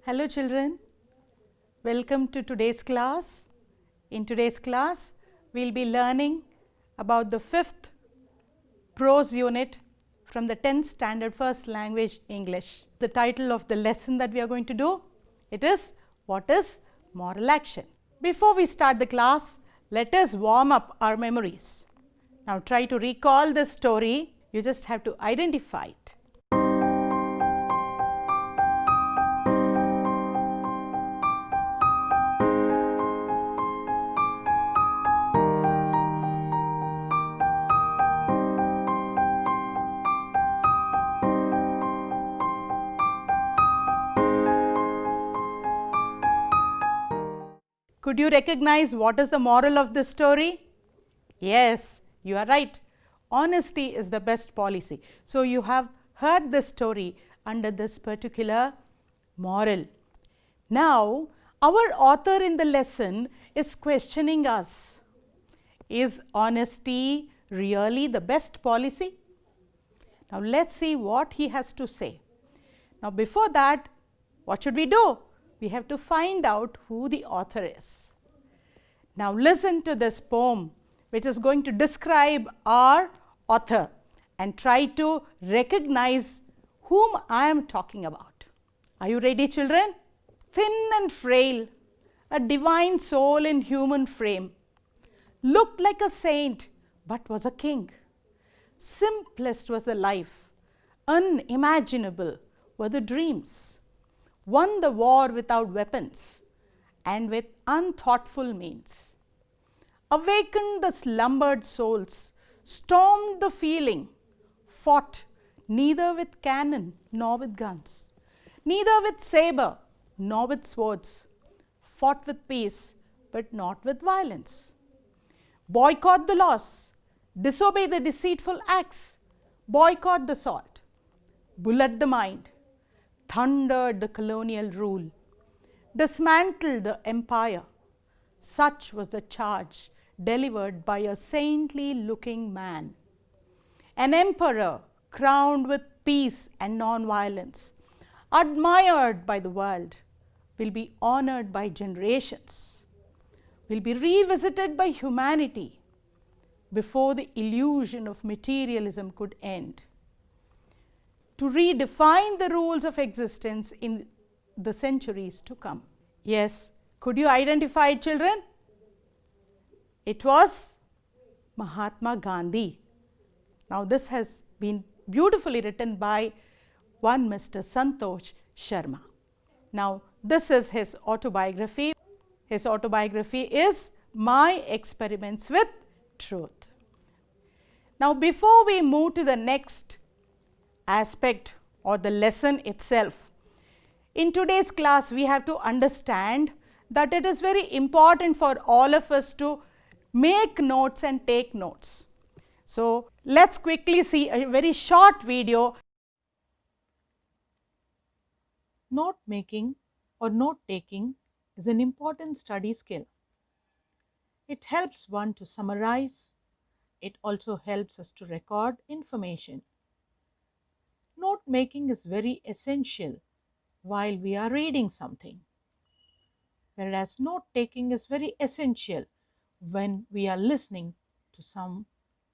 Hello children, welcome to today's class. In today's class, we will be learning about the 5th prose unit from the 10th standard first language English. The title of the lesson that we are going to do, it is what is moral action. Before we start the class, let us warm up our memories. Now try to recall this story, you just have to identify it. Could you recognize what is the moral of this story? Yes, you are right. Honesty is the best policy. So, you have heard this story under this particular moral. Now, our author in the lesson is questioning us. Is honesty really the best policy? Now, let us see what he has to say. Now, before that, what should we do? We have to find out who the author is. Now, listen to this poem which is going to describe our author and try to recognize whom I am talking about. Are you ready, children? Thin and frail, a divine soul in human frame, looked like a saint but was a king. Simplest was the life, unimaginable were the dreams. Won the war without weapons and with unthoughtful means. Awakened the slumbered souls, stormed the feeling, fought neither with cannon nor with guns, neither with sabre nor with swords, fought with peace but not with violence. Boycott the loss, disobey the deceitful acts, boycott the sword, bullet the mind, thundered the colonial rule, dismantled the empire. Such was the charge delivered by a saintly looking man. An emperor crowned with peace and non-violence, admired by the world, will be honored by generations, will be revisited by humanity before the illusion of materialism could end. To redefine the rules of existence in the centuries to come. Yes, could you identify it, children? It was Mahatma Gandhi. Now, this has been beautifully written by one Mr. Santosh Sharma. Now, this is his autobiography. His autobiography is My Experiments with Truth. Now, before we move to the next aspect or the lesson itself, in today's class we have to understand that it is very important for all of us to make notes and take notes. So, let us quickly see a very short video. Note making or note taking is an important study skill. It helps one to summarize. It also helps us to record information. Note making is very essential while we are reading something, whereas note taking is very essential when we are listening to some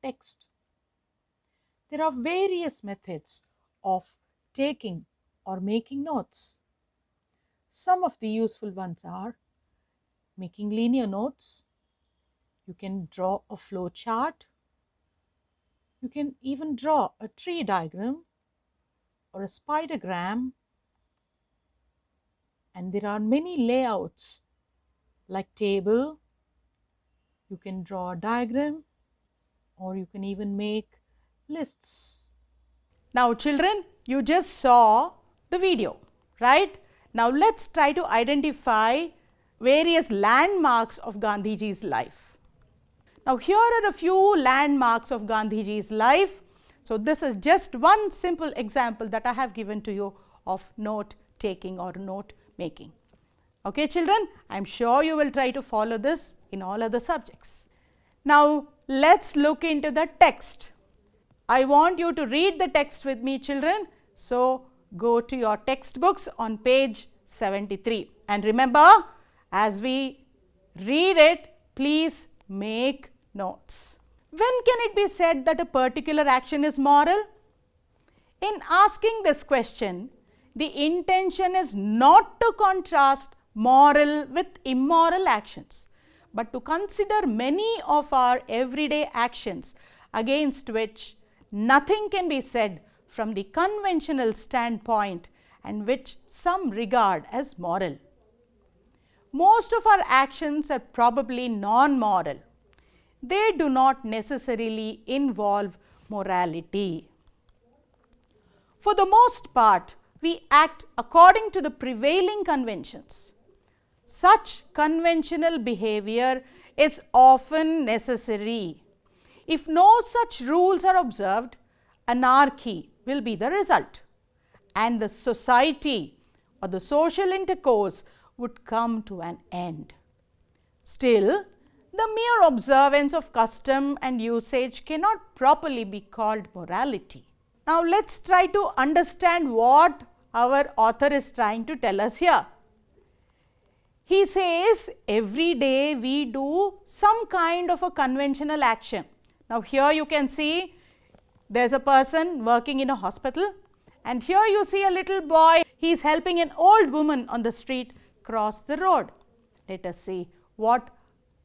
text. There are various methods of taking or making notes. Some of the useful ones are making linear notes. You can draw a flow chart. You can even draw a tree diagram or a spidergram, and there are many layouts like table. You can draw a diagram or you can even make lists. Now, children, you just saw the video, right? Now, let us try to identify various landmarks of Gandhiji's life. Now, here are a few landmarks of Gandhiji's life. So, this is just one simple example that I have given to you of note taking or note making. Okay, children, I am sure you will try to follow this in all other subjects. Now, let us look into the text. I want you to read the text with me, children. So, go to your textbooks on page 73. And remember, as we read it, please make notes. When can it be said that a particular action is moral? In asking this question, the intention is not to contrast moral with immoral actions, but to consider many of our everyday actions against which nothing can be said from the conventional standpoint and which some regard as moral. Most of our actions are probably non-moral. They do not necessarily involve morality. For the most part, we act according to the prevailing conventions. Such conventional behavior is often necessary. If no such rules are observed, anarchy will be the result, and the society or the social intercourse would come to an end. Still, the mere observance of custom and usage cannot properly be called morality. Now, let us try to understand what our author is trying to tell us here. He says every day we do some kind of a conventional action. Now, here you can see there is a person working in a hospital, and here you see a little boy, he is helping an old woman on the street cross the road. Let us see what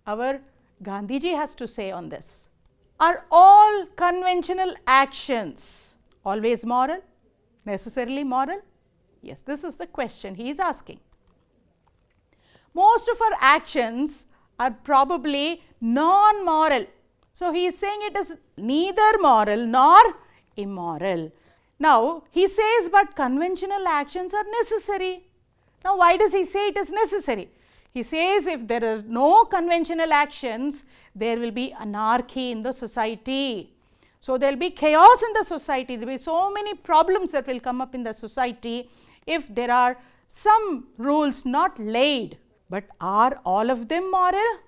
our Gandhiji has to say on this. Are all conventional actions always moral? Necessarily moral? Yes, this is the question he is asking. Most of our actions are probably non-moral. So, he is saying it is neither moral nor immoral. Now, he says, but conventional actions are necessary. Now, why does he say it is necessary? He says if there are no conventional actions, there will be anarchy in the society. So, there will be chaos in the society. There will be so many problems that will come up in the society if there are some rules not laid. But are all of them moral?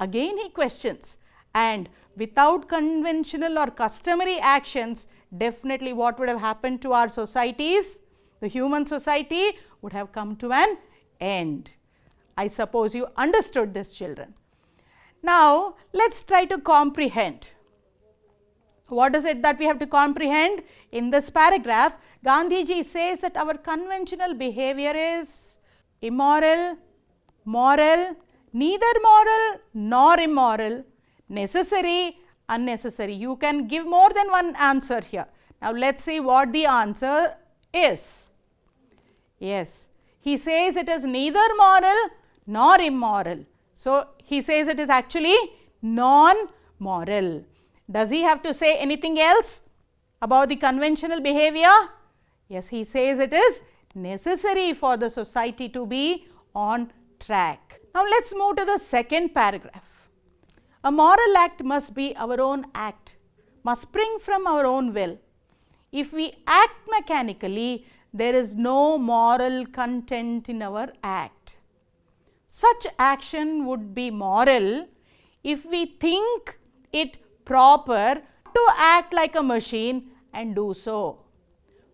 Again he questions. And without conventional or customary actions, definitely what would have happened to our societies? The human society would have come to an end. I suppose you understood this, children. Now, let us try to comprehend. What is it that we have to comprehend? In this paragraph, Gandhiji says that our conventional behavior is immoral, moral, neither moral nor immoral, necessary, unnecessary. You can give more than one answer here. Now, let us see what the answer is. Yes, he says it is neither moral nor immoral. So, he says it is actually non-moral. Does he have to say anything else about the conventional behavior? Yes, he says it is necessary for the society to be on track. Now, let us move to the second paragraph. A moral act must be our own act, must spring from our own will. If we act mechanically, there is no moral content in our act. Such action would be moral if we think it proper to act like a machine and do so.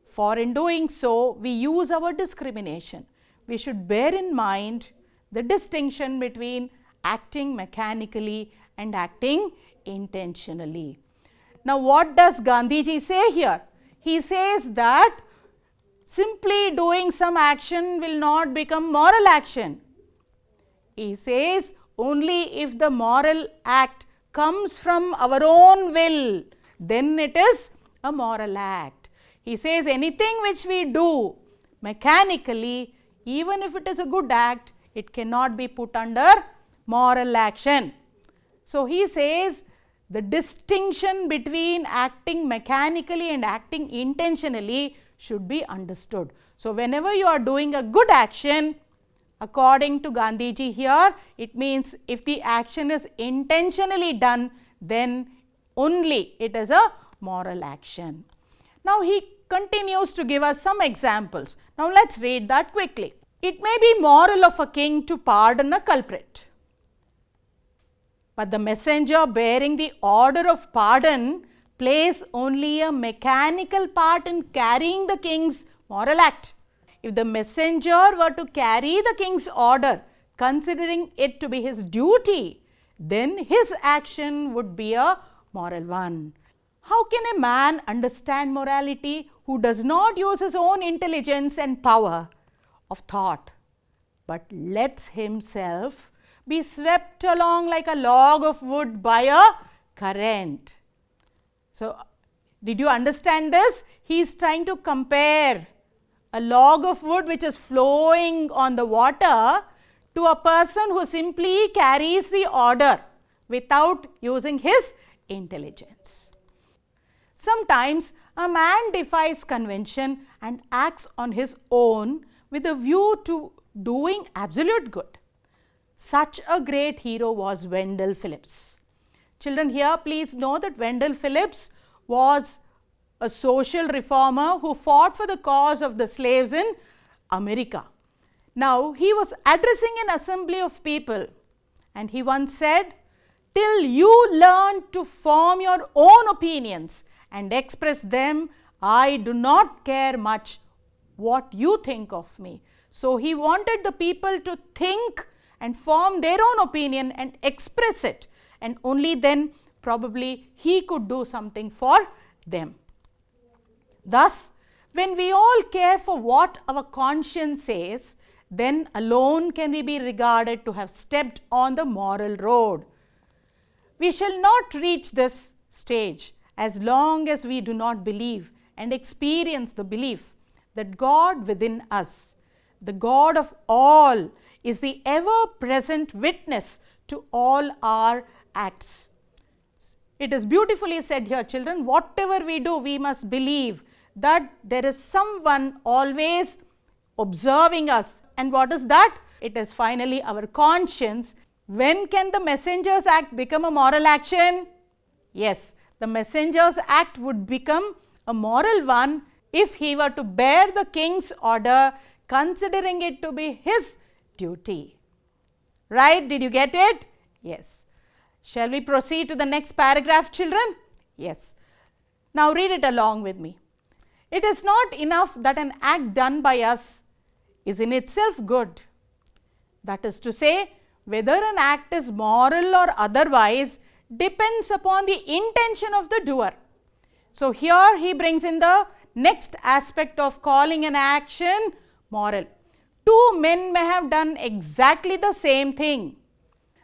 For in doing so, we use our discrimination. We should bear in mind the distinction between acting mechanically and acting intentionally. Now, what does Gandhiji say here? He says that simply doing some action will not become moral action. He says only if the moral act comes from our own will, then it is a moral act. He says anything which we do mechanically, even if it is a good act, it cannot be put under moral action. So, he says the distinction between acting mechanically and acting intentionally should be understood. So, whenever you are doing a good action, according to Gandhiji here, it means if the action is intentionally done, then only it is a moral action. Now, he continues to give us some examples. Now, let us read that quickly. It may be moral of a king to pardon a culprit, but the messenger bearing the order of pardon plays only a mechanical part in carrying the king's moral act. if the messenger were to carry the king's order, considering it to be his duty, then his action would be a moral one. How can a man understand morality who does not use his own intelligence and power of thought, but lets himself be swept along like a log of wood by a current? So, did you understand this? He is trying to compare a log of wood which is flowing on the water to a person who simply carries the order without using his intelligence. Sometimes a man defies convention and acts on his own with a view to doing absolute good. Such a great hero was Wendell Phillips. Children, here please know that Wendell Phillips was a social reformer who fought for the cause of the slaves in America. Now, he was addressing an assembly of people and he once said, "Till you learn to form your own opinions and express them, I do not care much what you think of me." So, he wanted the people to think and form their own opinion and express it, and only then probably he could do something for them. Thus, when we all care for what our conscience says, then alone can we be regarded to have stepped on the moral road. We shall not reach this stage as long as we do not believe and experience the belief that God within us, the God of all, is the ever-present witness to all our acts. It is beautifully said here, children, whatever we do, we must believe that there is someone always observing us. And what is that? It is finally our conscience. When can the messenger's act become a moral action? Yes, the messenger's act would become a moral one if he were to bear the king's order, considering it to be his duty. Right? Did you get it? Yes. Shall we proceed to the next paragraph, children? Yes. Now read it along with me. It is not enough that an act done by us is in itself good. That is to say, whether an act is moral or otherwise depends upon the intention of the doer. So, here he brings in the next aspect of calling an action moral. Two men may have done exactly the same thing,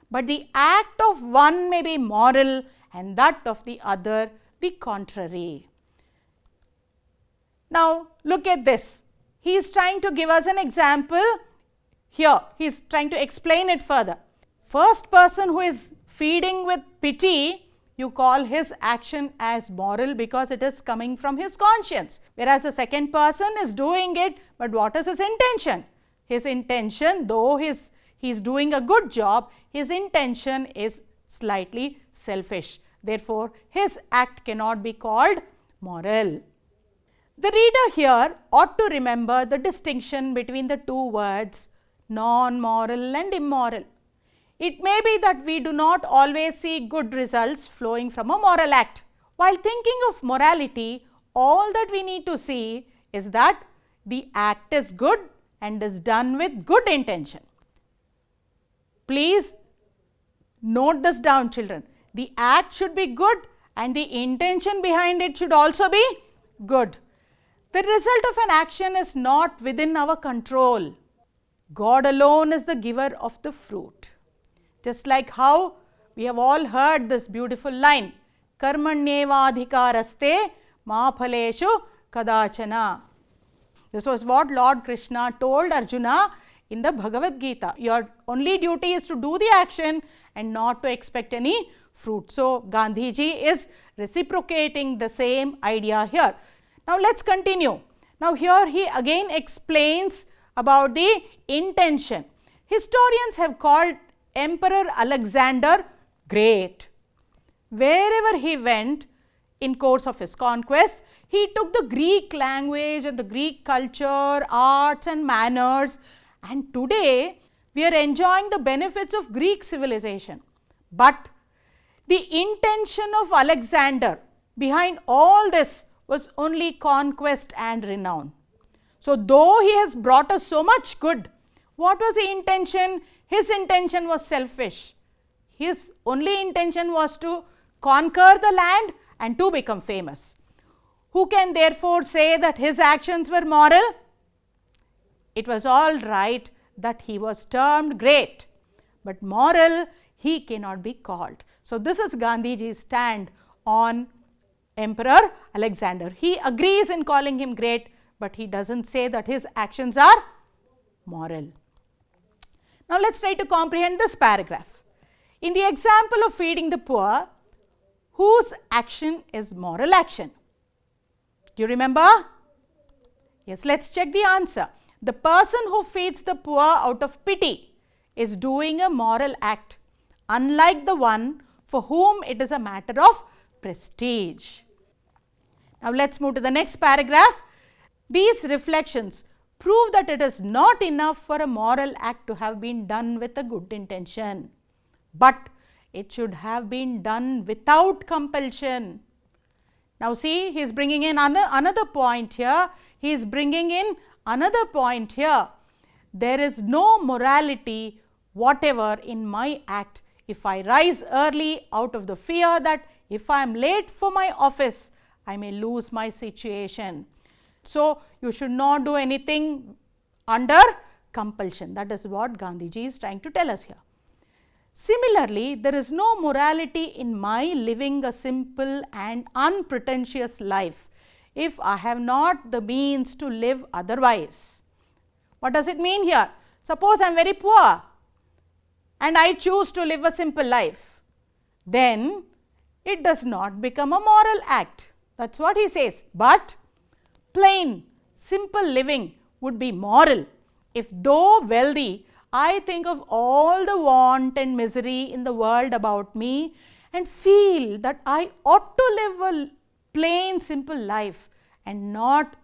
but the act of one may be moral and that of the other the contrary. Now, look at this. He is trying to give us an example here. He is trying to explain it further. First person who is feeding with pity, you call his action as moral because it is coming from his conscience. Whereas the second person is doing it, but what is his intention? His intention, though he is doing a good job, his intention is slightly selfish. Therefore, his act cannot be called moral. The reader here ought to remember the distinction between the two words non-moral and immoral. It may be that we do not always see good results flowing from a moral act. While thinking of morality, all that we need to see is that the act is good and is done with good intention. Please note this down, children. The act should be good and the intention behind it should also be good. The result of an action is not within our control. God alone is the giver of the fruit. Just like how we have all heard this beautiful line, Karmanyevadhikaraste ma phaleshu kadachana. This was what Lord Krishna told Arjuna in the Bhagavad Gita. Your only duty is to do the action and not to expect any fruit. So, Gandhiji is reciprocating the same idea here. Now, let us continue. Now, here he again explains about the intention. Historians have called Emperor Alexander great. Wherever he went in course of his conquest, he took the Greek language and the Greek culture, arts and manners, and today we are enjoying the benefits of Greek civilization. But the intention of Alexander behind all this was only conquest and renown. So, though he has brought us so much good, what was the intention? His intention was selfish. His only intention was to conquer the land and to become famous. Who can therefore say that his actions were moral? It was all right that he was termed great, but moral he cannot be called. So, this is Gandhiji's stand on Emperor Alexander. He agrees in calling him great, but he does not say that his actions are moral. Now, let us try to comprehend this paragraph. In the example of feeding the poor, whose action is moral action? Do you remember? Yes, let us check the answer. The person who feeds the poor out of pity is doing a moral act, unlike the one for whom it is a matter of prestige. Now, let us move to the next paragraph. These reflections prove that it is not enough for a moral act to have been done with a good intention, but it should have been done without compulsion. Now, see, he is bringing in another point here. He is bringing in another point here. There is no morality whatever in my act if I rise early out of the fear that if I am late for my office, I may lose my situation. So, you should not do anything under compulsion. That is what Gandhiji is trying to tell us here. Similarly, there is no morality in my living a simple and unpretentious life if I have not the means to live otherwise. What does it mean here? Suppose I am very poor and I choose to live a simple life, then it does not become a moral act. That is what he says. But plain, simple living would be moral if, though wealthy, I think of all the want and misery in the world about me and feel that I ought to live a plain, simple life and not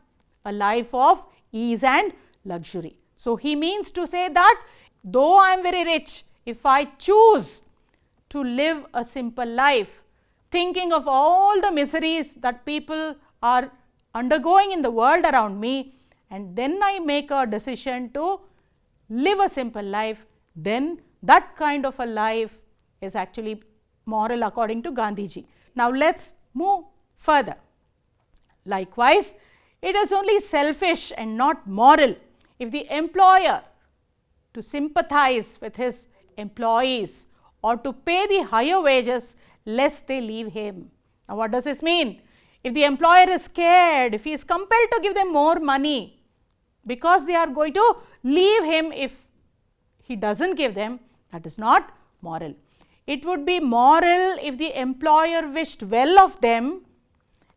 a life of ease and luxury. So, he means to say that though I am very rich, if I choose to live a simple life, thinking of all the miseries that people are undergoing in the world around me, and then I make a decision to live a simple life, then that kind of a life is actually moral according to Gandhiji. Now, let us move further. Likewise, it is only selfish and not moral if the employer to sympathize with his employees or to pay the higher wages lest they leave him. Now, what does this mean? If the employer is scared, if he is compelled to give them more money because they are going to leave him if he does not give them, that is not moral. It would be moral if the employer wished well of them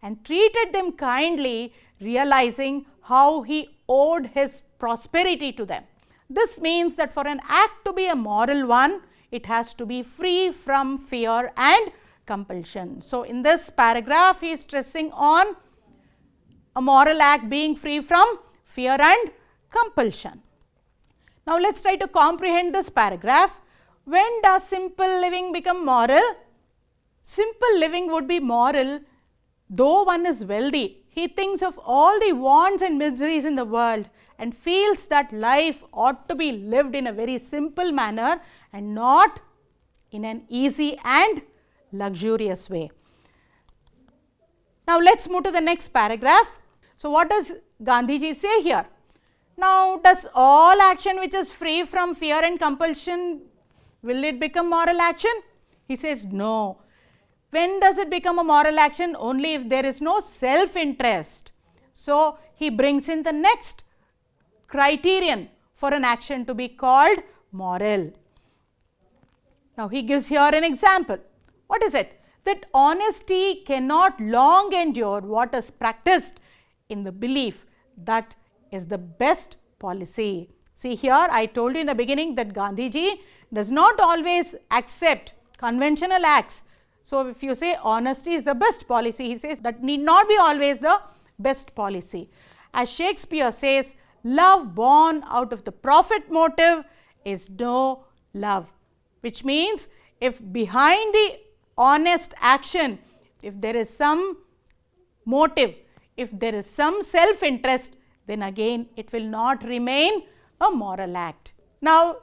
and treated them kindly, realizing how he owed his prosperity to them. This means that for an act to be a moral one, it has to be free from fear and compulsion. So, in this paragraph, he is stressing on a moral act being free from fear and compulsion. Now, let us try to comprehend this paragraph. When does simple living become moral? Simple living would be moral though one is wealthy. He thinks of all the wants and miseries in the world and feels that life ought to be lived in a very simple manner and not in an easy and luxurious way. Now, let us move to the next paragraph. So, what does Gandhiji say here? Now, does all action which is free from fear and compulsion, will it become moral action? He says no. When does it become a moral action? Only if there is no self-interest. So, he brings in the next criterion for an action to be called moral. Now, he gives here an example. What is it? That honesty cannot long endure what is practiced in the belief that is the best policy. See here, I told you in the beginning that Gandhiji does not always accept conventional acts. So, if you say honesty is the best policy, he says that need not be always the best policy. As Shakespeare says, love born out of the profit motive is no love, which means if behind the honest action, if there is some motive, if there is some self-interest, then again it will not remain a moral act. Now,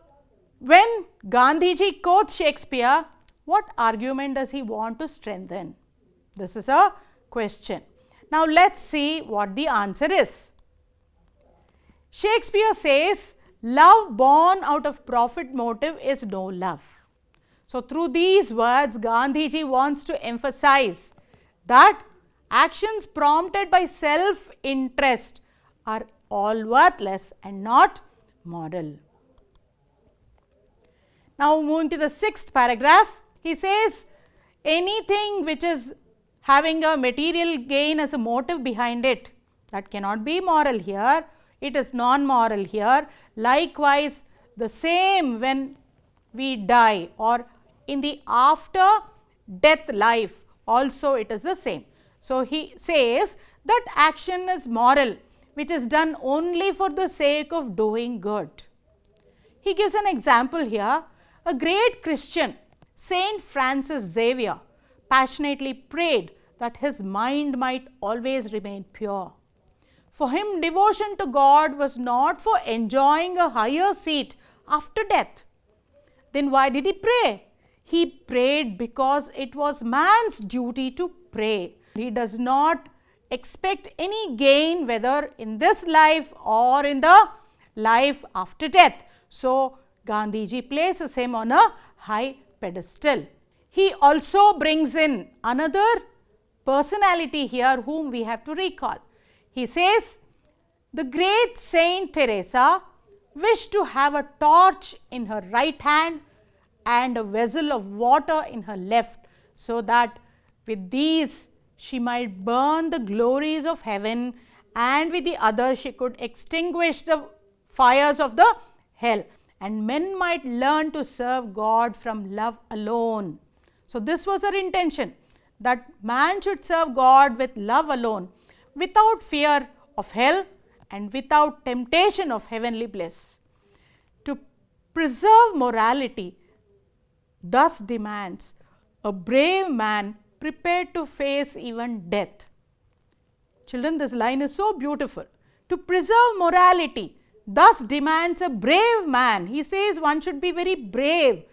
when Gandhiji quotes Shakespeare, what argument does he want to strengthen? This is a question. Now, let's see what the answer is. Shakespeare says, love born out of profit motive is no love. So, through these words, Gandhiji wants to emphasize that actions prompted by self-interest are all worthless and not moral. Now, moving to the 6th paragraph, he says, anything which is having a material gain as a motive behind it, that cannot be moral here, it is non-moral here. Likewise, the same when we die or in the after death life also it is the same. So, he says that action is moral which is done only for the sake of doing good. He gives an example here. A great Christian, Saint Francis Xavier, passionately prayed that his mind might always remain pure. For him, devotion to God was not for enjoying a higher seat after death. Then why did he pray? He prayed because it was man's duty to pray. He does not expect any gain whether in this life or in the life after death. So, Gandhiji places him on a high pedestal. He also brings in another personality here whom we have to recall. He says, the great Saint Teresa wished to have a torch in her right hand and a vessel of water in her left, so that with these she might burn the glories of heaven, and with the other she could extinguish the fires of the hell, and men might learn to serve God from love alone. So, this was her intention, that man should serve God with love alone, without fear of hell and without temptation of heavenly bliss. To preserve morality thus demands a brave man prepared to face even death. Children, this line is so beautiful. To preserve morality thus demands a brave man. He says one should be very brave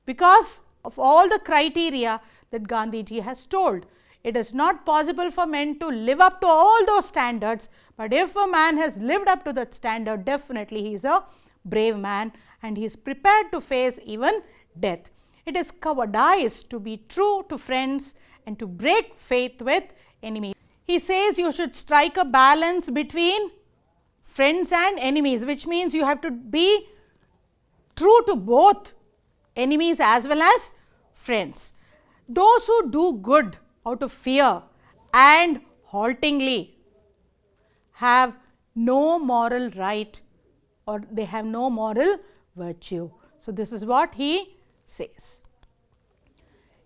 because of all the criteria that Gandhiji has told. It is not possible for men to live up to all those standards, but if a man has lived up to that standard, definitely he is a brave man and he is prepared to face even death. It is cowardice to be true to friends and to break faith with enemies. He says you should strike a balance between friends and enemies, which means you have to be true to both enemies as well as friends. Those who do good out of fear and haltingly have no moral right, or they have no moral virtue. So, this is what he says.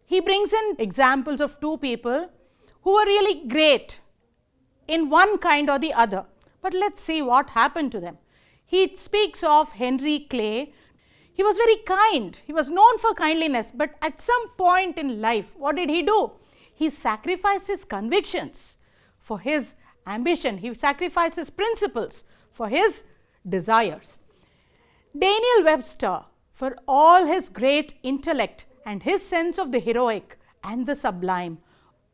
He brings in examples of two people who were really great in one kind or the other, but let us see what happened to them. He speaks of Henry Clay. He was very kind, he was known for kindliness, but at some point in life, what did he do? He sacrificed his convictions for his ambition, he sacrificed his principles for his desires. Daniel Webster, for all his great intellect and his sense of the heroic and the sublime,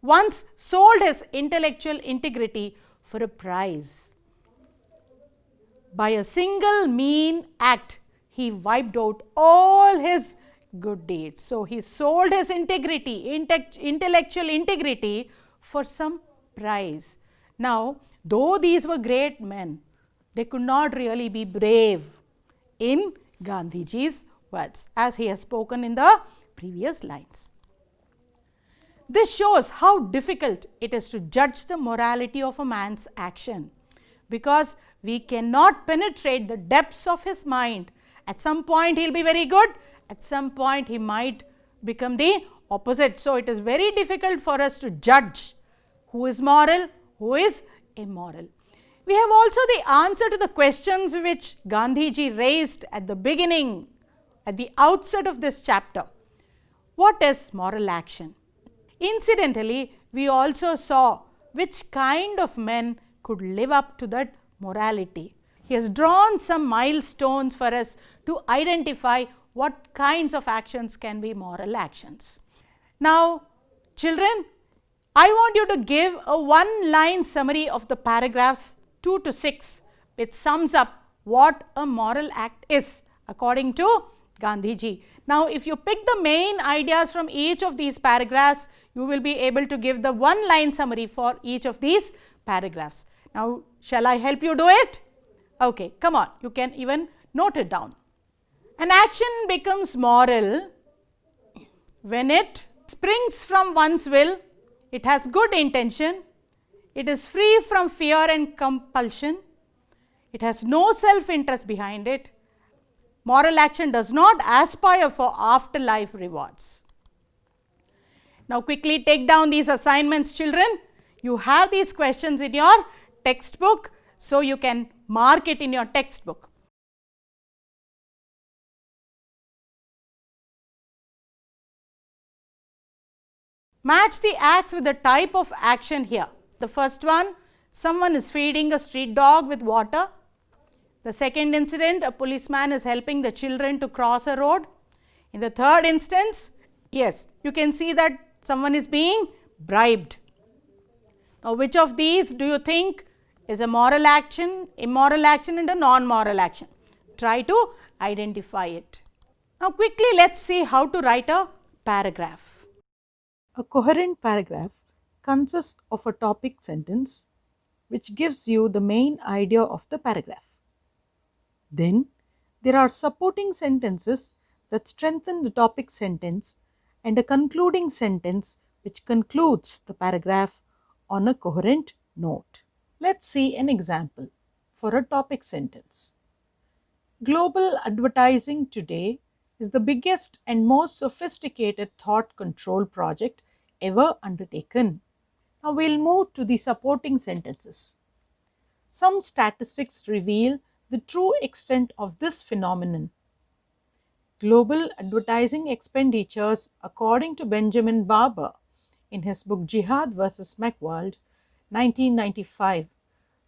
once sold his intellectual integrity for a prize. By a single mean act, he wiped out all his good deeds. So, he sold his integrity, intellectual integrity for some prize. Now, though these were great men, they could not really be brave in Gandhiji's words, as he has spoken in the previous lines. This shows how difficult it is to judge the morality of a man's action, because we cannot penetrate the depths of his mind. At some point he will be very good, at some point he might become the opposite. So, it is very difficult for us to judge who is moral, who is immoral. We have also the answer to the questions which Gandhiji raised at the beginning, at the outset of this chapter. What is moral action? Incidentally, we also saw which kind of men could live up to that morality. He has drawn some milestones for us to identify what kinds of actions can be moral actions. Now, children, I want you to give a one-line summary of the paragraphs 2 to 6, which sums up what a moral act is according to Gandhiji. Now, if you pick the main ideas from each of these paragraphs, you will be able to give the one-line summary for each of these paragraphs. Now, shall I help you do it? Okay, come on, you can even note it down. An action becomes moral when it springs from one's will, it has good intention, it is free from fear and compulsion, it has no self-interest behind it. Moral action does not aspire for afterlife rewards. Now, quickly take down these assignments, children. You have these questions in your textbook, so you can mark it in your textbook. Match the acts with the type of action here. The first one, someone is feeding a street dog with water. The second incident, a policeman is helping the children to cross a road. In the third instance, yes, you can see that someone is being bribed. Now, which of these do you think is a moral action, immoral action and a non-moral action? Try to identify it. Now, quickly let us see how to write a paragraph. A coherent paragraph consists of a topic sentence which gives you the main idea of the paragraph. Then, there are supporting sentences that strengthen the topic sentence and a concluding sentence which concludes the paragraph on a coherent note. Let's see an example for a topic sentence. Global advertising today is the biggest and most sophisticated thought control project ever undertaken. Now we'll move to the supporting sentences. Some statistics reveal the true extent of this phenomenon. Global advertising expenditures, according to Benjamin Barber in his book Jihad vs. McWorld, 1995,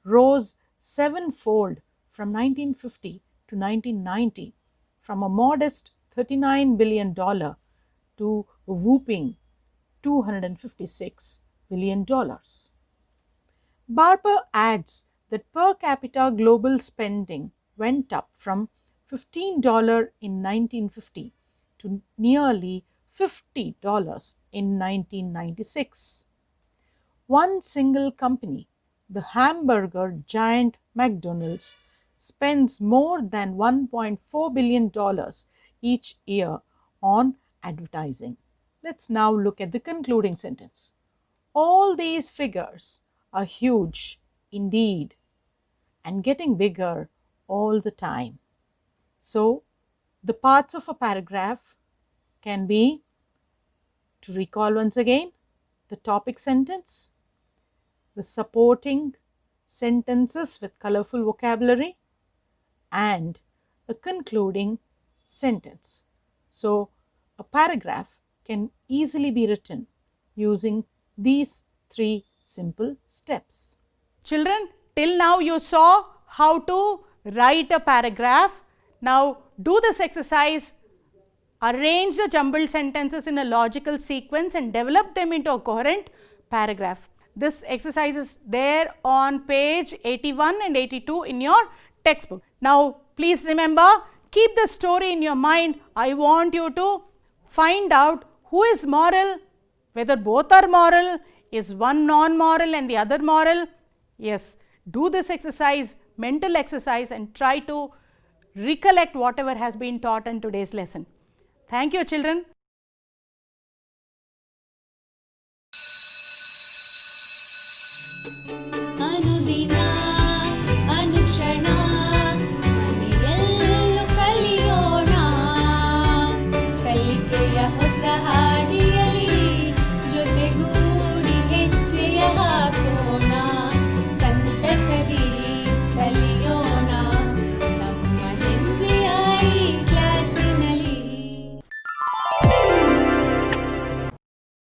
rose sevenfold from 1950 to 1990, from a modest $39 billion to a whooping $256 billion. Barber adds that per capita global spending went up from $15 in 1950 to nearly $50 in 1996. One single company, the hamburger giant McDonald's, spends more than $1.4 billion each year on advertising. Let's now look at the concluding sentence. All these figures are huge indeed and getting bigger all the time. So, the parts of a paragraph can be, to recall once again, the topic sentence, the supporting sentences with colorful vocabulary, and a concluding sentence. So, a paragraph can easily be written using these three simple steps. Children, till now you saw how to write a paragraph. Now, do this exercise. Arrange the jumbled sentences in a logical sequence and develop them into a coherent paragraph. This exercise is there on page 81 and 82 in your textbook. Now, please remember, keep the story in your mind. I want you to find out who is moral, whether both are moral, is one non-moral and the other moral. Yes, do this exercise, mental exercise, and try to recollect whatever has been taught in today's lesson. Thank you, children. ಹೊಸ ಹಾದಿಯಲ್ಲಿ ಜೊತೆಗೂಡಿ ಹೆಜ್ಜೆಯ ಹಾಕೋಣ.